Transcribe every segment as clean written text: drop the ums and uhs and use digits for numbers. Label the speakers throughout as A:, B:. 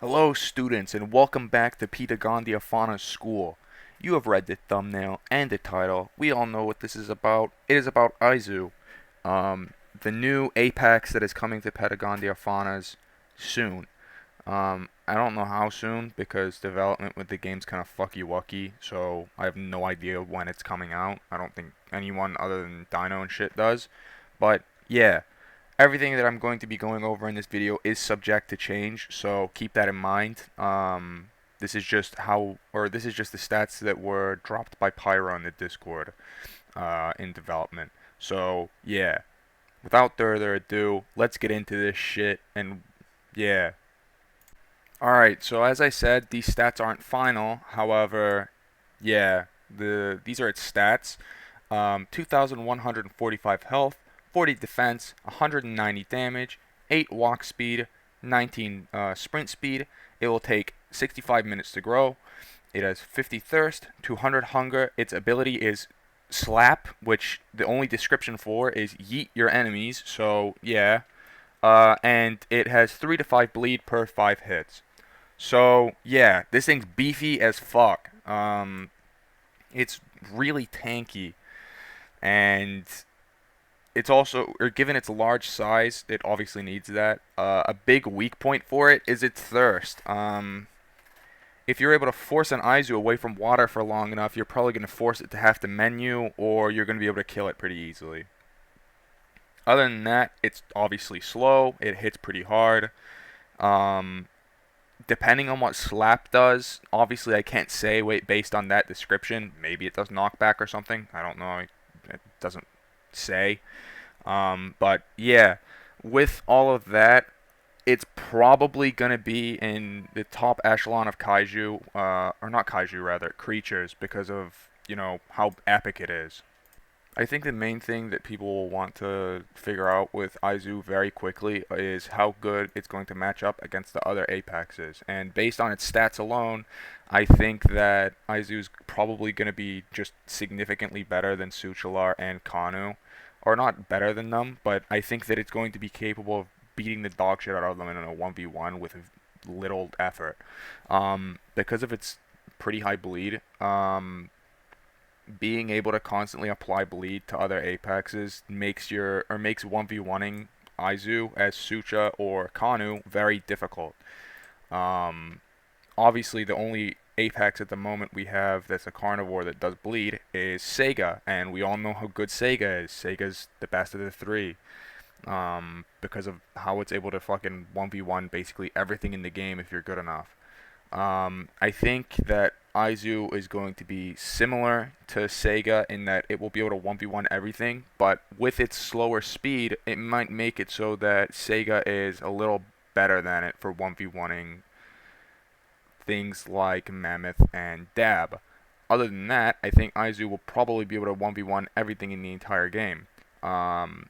A: Hello, students, and welcome back to Pedagondia Faunas School. You have read the thumbnail and the title. We all know what this is about. It is about IZU, the new Apex that is coming to Pedagondia Faunas soon. I don't know how soon because development with the game's kind of fucky-wucky, so I have no idea when it's coming out. I don't think anyone other than Dino and shit does. But yeah, everything that I'm going to be going over in this video is subject to change, so keep that in mind. This is just the stats that were dropped by Pyro in the Discord in development. So yeah, without further ado, let's get into this shit. And yeah, all right. So as I said, these stats aren't final. However, yeah, these are its stats. 2,145 health, 40 defense, 190 damage, 8 walk speed, 19 sprint speed. It will take 65 minutes to grow. It has 50 thirst, 200 hunger. Its ability is slap, which the only description for is yeet your enemies. So yeah, and it has 3 to 5 bleed per 5 hits. So yeah, this thing's beefy as fuck. It's really tanky, and it's also, or given its large size, it obviously needs that. A big weak point for it is its thirst. If you're able to force an Aizu away from water for long enough, you're probably going to force it to have to menu, or you're going to be able to kill it pretty easily. Other than that, it's obviously slow. It hits pretty hard. Um, Depending on what slap does, obviously I can't say wait based on that description. Maybe it does knockback or something. I don't know. It doesn't say. But yeah, with all of that, it's probably gonna be in the top echelon of kaiju, or not kaiju rather, creatures because of how epic it is. I think the main thing that people will want to figure out with Aizu very quickly is how good it's going to match up against the other Apexes. And based on its stats alone, I think that Aizu is probably going to be just significantly better than Suchalar and Kanu. Or not better than them, but I think that it's going to be capable of beating the dog shit out of them in a 1v1 with little effort. Because of its pretty high bleed, being able to constantly apply bleed to other apexes makes 1v1ing Aizu as Sucha or Kanu very difficult. Um, Obviously, the only apex at the moment we have that's a carnivore that does bleed is Sega, and we all know how good Sega is. Sega's the best of the three, because of how it's able to fucking 1v1 basically everything in the game if you're good enough. I think that Aizu is going to be similar to Sega in that it will be able to 1v1 everything, but with its slower speed, it might make it so that Sega is a little better than it for 1v1ing things like Mammoth and Dab. Other than that, I think Aizu will probably be able to 1v1 everything in the entire game. Um,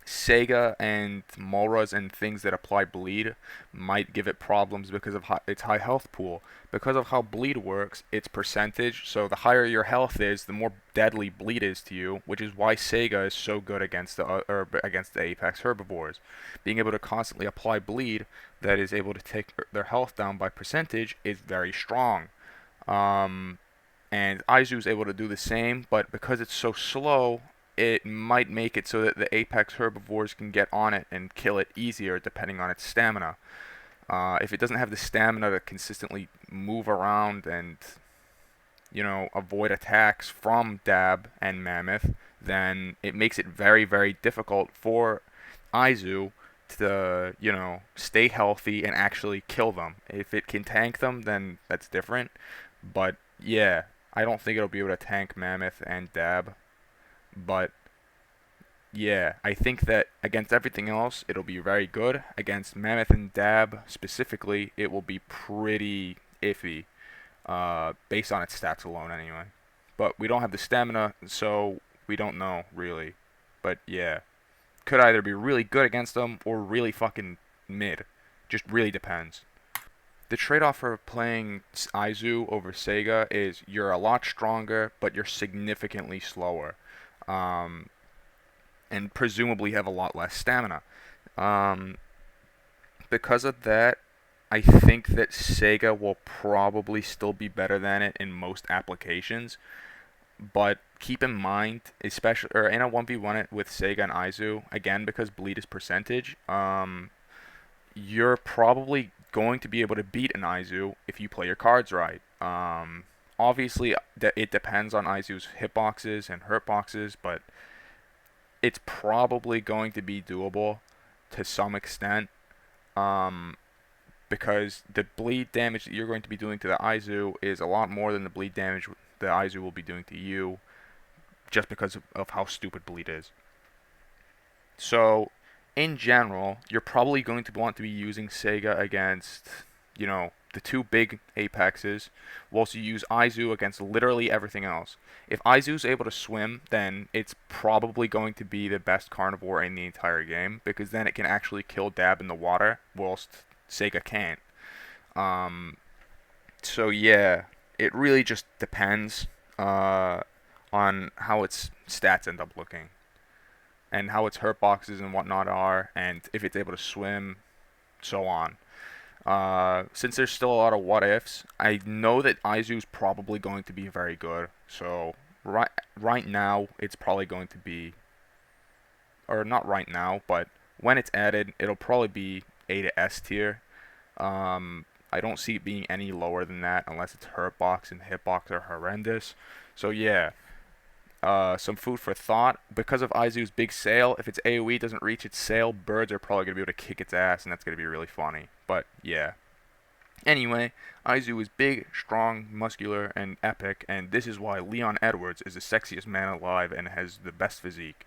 A: Sega and Molras and things that apply bleed might give it problems because of its high health pool. Because of how bleed works, its percentage, so the higher your health is, the more deadly bleed is to you, which is why Sega is so good against against the apex herbivores. Being able to constantly apply bleed that is able to take their health down by percentage is very strong. Um, and Aizu is able to do the same, but because it's so slow, it might make it so that the apex herbivores can get on it and kill it easier depending on its stamina. If it doesn't have the stamina to consistently move around and avoid attacks from Dab and Mammoth, then it makes it very, very difficult for Aizu to stay healthy and actually kill them. If it can tank them, then that's different. But yeah, I don't think it'll be able to tank Mammoth and Dab. But yeah, I think that against everything else, it'll be very good. Against Mammoth and Dab specifically, it will be pretty iffy, based on its stats alone, anyway. But we don't have the stamina, so we don't know really. But yeah, could either be really good against them or really fucking mid. Just really depends. The trade-off for playing Aizu over Sega is you're a lot stronger, but you're significantly slower. Um, and presumably have a lot less stamina. Um, because of that, I think that Sega will probably still be better than it in most applications, but keep in mind, especially or in a 1v1 it with Sega and Izu, again because bleed is percentage, you're probably going to be able to beat an Izu if you play your cards right. Obviously, it depends on Izu's hitboxes and hurtboxes, but it's probably going to be doable to some extent. Um, because the bleed damage that you're going to be doing to the Izu is a lot more than the bleed damage the Izu will be doing to you, just because of how stupid bleed is. So, in general, you're probably going to want to be using Sega against, the two big apexes, whilst you use Izu against literally everything else. If Izu's able to swim, then it's probably going to be the best carnivore in the entire game, because then it can actually kill Dab in the water, whilst Sega can't. Um, so yeah, it really just depends on how its stats end up looking, and how its hurt boxes and whatnot are, and if it's able to swim, so on. Since there's still a lot of what ifs, I know that Izu's probably going to be very good. So right now, it's probably going to be, or not right now, but when it's added, it'll probably be A to S tier. I don't see it being any lower than that unless its hurt box and hitbox are horrendous. So yeah, some food for thought. Because of Izu's big sail, if its AoE doesn't reach its sail, birds are probably going to be able to kick its ass, and that's going to be really funny. But yeah. Anyway, Izu is big, strong, muscular, and epic, and this is why Leon Edwards is the sexiest man alive and has the best physique.